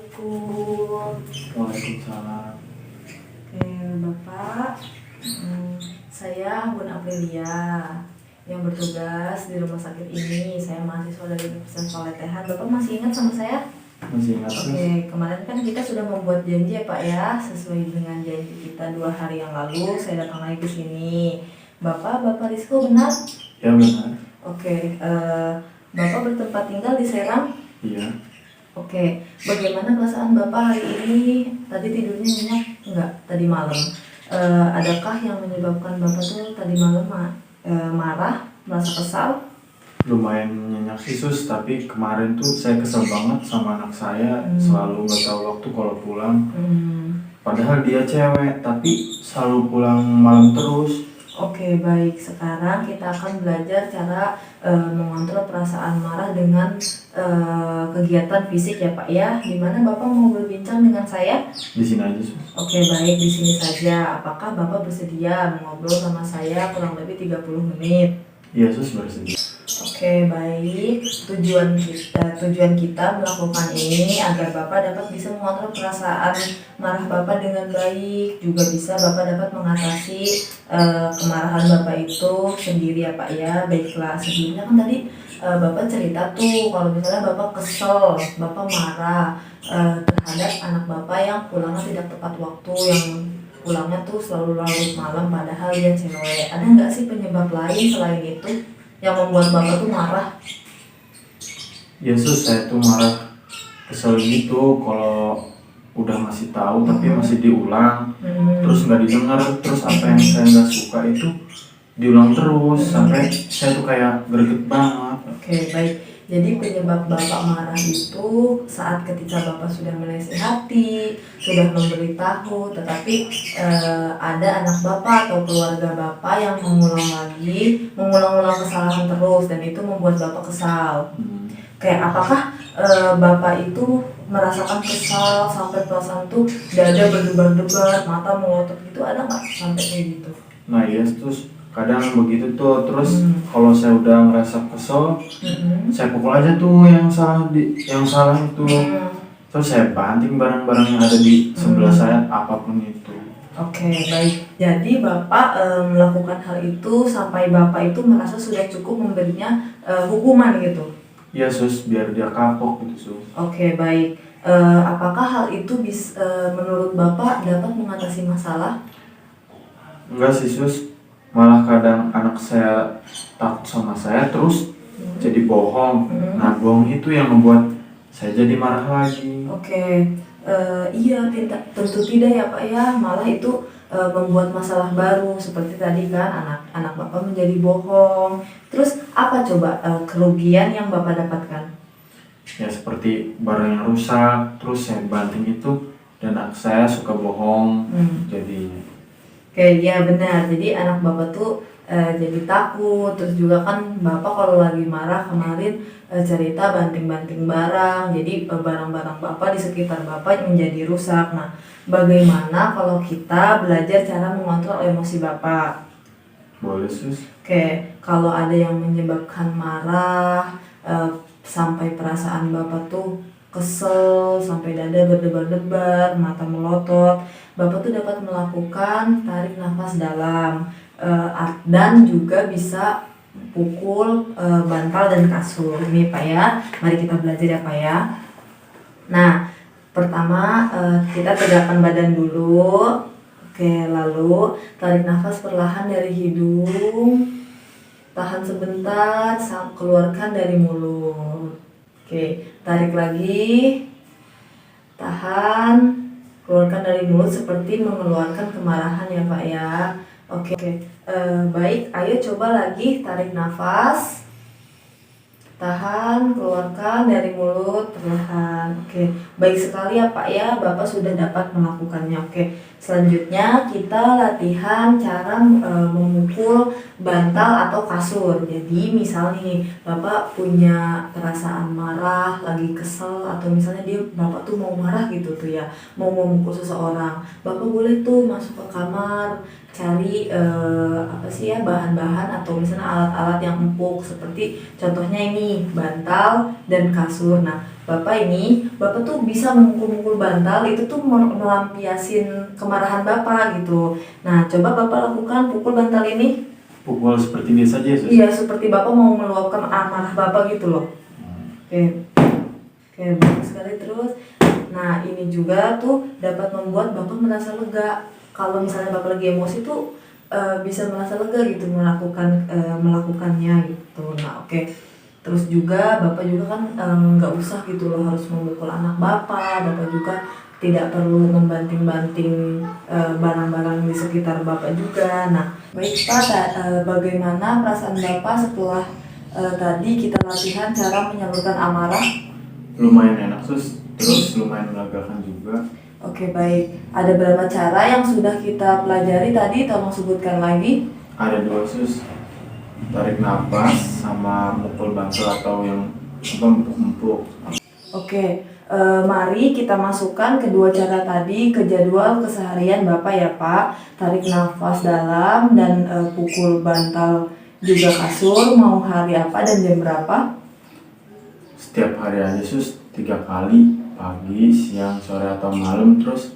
Assalamualaikum. Waalaikumsalam. Oke, Bapak. Saya Bun Aprilia yang bertugas di rumah sakit ini. Saya mahasiswa dari Universitas Paletehan. Bapak masih ingat sama saya? Masih ingat Sus? Oke, kemarin kan kita sudah membuat janji ya Pak ya, sesuai dengan janji kita 2 hari yang lalu. Saya datang lagi ke sini. Bapak Rizko benar? Ya benar. Oke, Bapak bertempat tinggal di Serang? Iya. Oke, bagaimana perasaan Bapak hari ini? Tadi tidurnya nyenyak enggak tadi malam? Adakah yang menyebabkan Bapak tuh tadi malam marah, merasa kesal? Lumayan nyenyak sih Sus, tapi kemarin tuh saya kesel banget sama anak saya. Selalu gak tahu waktu kalau pulang. Padahal dia cewek, tapi selalu pulang malam terus. Oke, baik. Sekarang kita akan belajar cara mengontrol perasaan marah dengan kegiatan fisik ya Pak ya. Dimana Bapak mau berbincang dengan saya? Di sini aja Sus. Oke, baik, di sini saja. Apakah Bapak bersedia mengobrol sama saya kurang lebih 30 menit? Iya Sus, bersedia. Oke, baik. Tujuan kita melakukan ini agar Bapak dapat bisa mengontrol perasaan marah Bapak dengan baik. Juga bisa Bapak dapat mengatasi kemarahan Bapak itu sendiri ya Pak ya. Baiklah, sebelumnya kan tadi Bapak cerita tuh kalau misalnya Bapak kesel, Bapak marah terhadap anak Bapak yang pulangnya tidak tepat waktu, yang pulangnya tuh selalu larut malam padahal dia cewek. Ada nggak sih penyebab lain selain itu yang membuat Bapak tuh marah? Ya Sus, saya tuh marah, kesel gitu kalau udah ngasih tahu tapi masih diulang. Terus nggak didengar, terus apa yang saya nggak suka itu diulang terus sampai saya tuh kayak greget banget. Oke, baik. Jadi penyebab Bapak marah itu saat ketika Bapak sudah menasihati, sudah memberitahu, tetapi ada anak Bapak atau keluarga Bapak yang mengulang-ulang kesalahan terus, dan itu membuat Bapak kesal. Kayak apakah Bapak itu merasakan kesal sampai perasaan tuh dada berdebar-debar, mata melotot gitu, ada nggak sampai kayak gitu? Nah iya terus kadang begitu tuh, terus kalau saya udah ngerasa kesel, saya pukul aja tuh yang salah itu. Terus saya banting barang-barang yang ada di sebelah saya, apapun itu. Oke, baik. Jadi Bapak melakukan hal itu sampai Bapak itu merasa sudah cukup memberinya hukuman gitu? Iya Sus, biar dia kapok gitu Sus. Oke, baik. Apakah hal itu menurut Bapak dapat mengatasi masalah? Enggak sih Sus, malah kadang anak saya takut sama saya terus jadi bohong. Nah bohong itu yang membuat saya jadi marah lagi. Oke, iya tentu tidak ya Pak ya, malah itu membuat masalah baru seperti tadi kan anak Bapak menjadi bohong. Terus apa coba kerugian yang Bapak dapatkan? Ya seperti barang yang rusak, terus saya banting itu dan anak saya suka bohong jadinya. Oke, ya benar. Jadi anak Bapak tuh jadi takut. Terus juga kan Bapak kalau lagi marah kemarin cerita banting-banting barang. Jadi barang-barang Bapak di sekitar Bapak menjadi rusak. Nah, bagaimana kalau kita belajar cara mengontrol emosi Bapak? Boleh Sus. Oke, kalau ada yang menyebabkan marah sampai perasaan Bapak tuh kesel, sampai dada berdebar-debar, mata melotot, Bapak tuh dapat melakukan tarik nafas dalam dan juga bisa pukul bantal dan kasur. Ini Pak ya, mari kita belajar ya Pak ya. Nah, pertama kita tegakkan badan dulu. Oke, lalu tarik nafas perlahan dari hidung, tahan sebentar, keluarkan dari mulut. Oke, tarik lagi, tahan, keluarkan dari mulut seperti mengeluarkan kemarahan ya Pak ya. Oke. Baik, ayo coba lagi tarik nafas, tahan, keluarkan dari mulut perlahan. Oke, baik sekali ya Pak ya, Bapak sudah dapat melakukannya. Oke, selanjutnya kita latihan cara memukul bantal atau kasur. Jadi misal nih Bapak punya perasaan marah, lagi kesel, atau misalnya Bapak tuh mau marah gitu tuh ya, mau memukul seseorang, Bapak boleh tuh masuk ke kamar, cari bahan-bahan atau misalnya alat-alat yang empuk, seperti contohnya ini bantal dan kasur. Nah, Bapak tuh bisa memukul-mukul bantal, itu tuh melampiasin kemarahan Bapak gitu. Nah, coba Bapak lakukan pukul bantal ini. Pukul seperti biasa aja, Sus. Iya, seperti Bapak mau meluapkan amarah Bapak gitu loh. Oke. Oke, bagus sekali terus. Nah, ini juga tuh dapat membuat Bapak merasa lega. Kalau misalnya Bapak lagi emosi tuh bisa merasa lega gitu melakukannya gitu. Nah, oke. Terus juga Bapak juga kan nggak usah gitu loh harus memukul anak Bapak. Bapak juga tidak perlu membanting-banting barang-barang di sekitar Bapak juga. Nah, baik Pak, bagaimana perasaan Bapak setelah tadi kita latihan cara menyalurkan amarah? Lumayan enak, Sus. Terus lumayan melegakan juga. Oke, baik. Ada berapa cara yang sudah kita pelajari tadi? Tolong sebutkan lagi. Ada 2, Sus. Tarik nafas sama mukul bantal atau yang empuk-empuk. Oke, mari kita masukkan kedua cara tadi ke jadwal keseharian Bapak ya Pak. Tarik nafas dalam dan pukul bantal juga kasur. Mau hari apa dan jam berapa? Setiap hari aja, Sus, 3 kali, pagi, siang, sore atau malam. Terus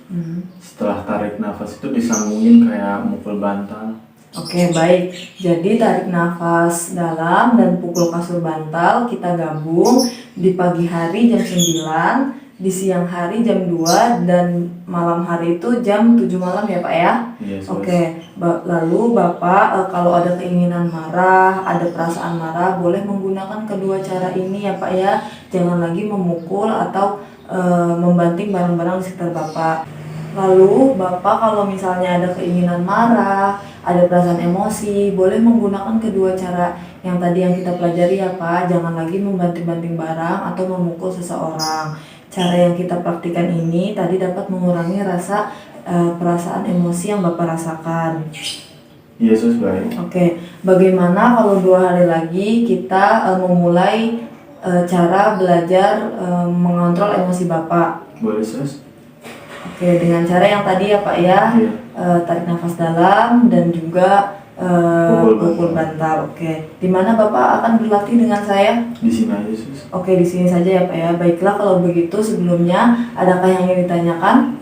setelah tarik nafas itu disambungin kayak mukul bantal. Oke, baik. Jadi tarik nafas dalam dan pukul kasur bantal kita gabung di pagi hari jam 9, di siang hari jam 2, dan malam hari itu jam 7 malam ya Pak ya? Yes, Oke, lalu Bapak kalau ada keinginan marah, ada perasaan marah, boleh menggunakan kedua cara ini ya Pak ya. Jangan lagi memukul atau membanting barang-barang di sekitar Bapak. Lalu Bapak kalau misalnya ada keinginan marah, ada perasaan emosi, boleh menggunakan kedua cara yang tadi yang kita pelajari ya Pak. Jangan lagi membanting-banting barang atau memukul seseorang. Cara yang kita praktikkan ini tadi dapat mengurangi rasa perasaan emosi yang Bapak rasakan. Yesus baik. Oke, bagaimana kalau 2 hari lagi kita memulai cara belajar mengontrol emosi Bapak? Boleh, Sus? Oke, dengan cara yang tadi ya Pak ya, Iya. tarik nafas dalam dan juga pukul bantal. Oke, di mana Bapak akan berlatih dengan saya? Di sini aja, Sus. Oke, di sini saja ya Pak ya. Baiklah kalau begitu sebelumnya adakah yang ingin ditanyakan?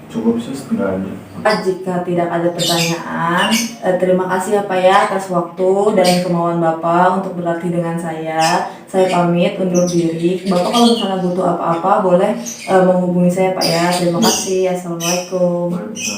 Cukup, Sus, enggak ada. Jika tidak ada pertanyaan, terima kasih ya Pak ya atas waktu dan kemauan Bapak untuk berlatih dengan saya. Saya pamit undur diri. Bapak kalau misalnya butuh apa-apa boleh menghubungi saya Pak ya. Terima kasih. Assalamualaikum. Waalaikumsalam.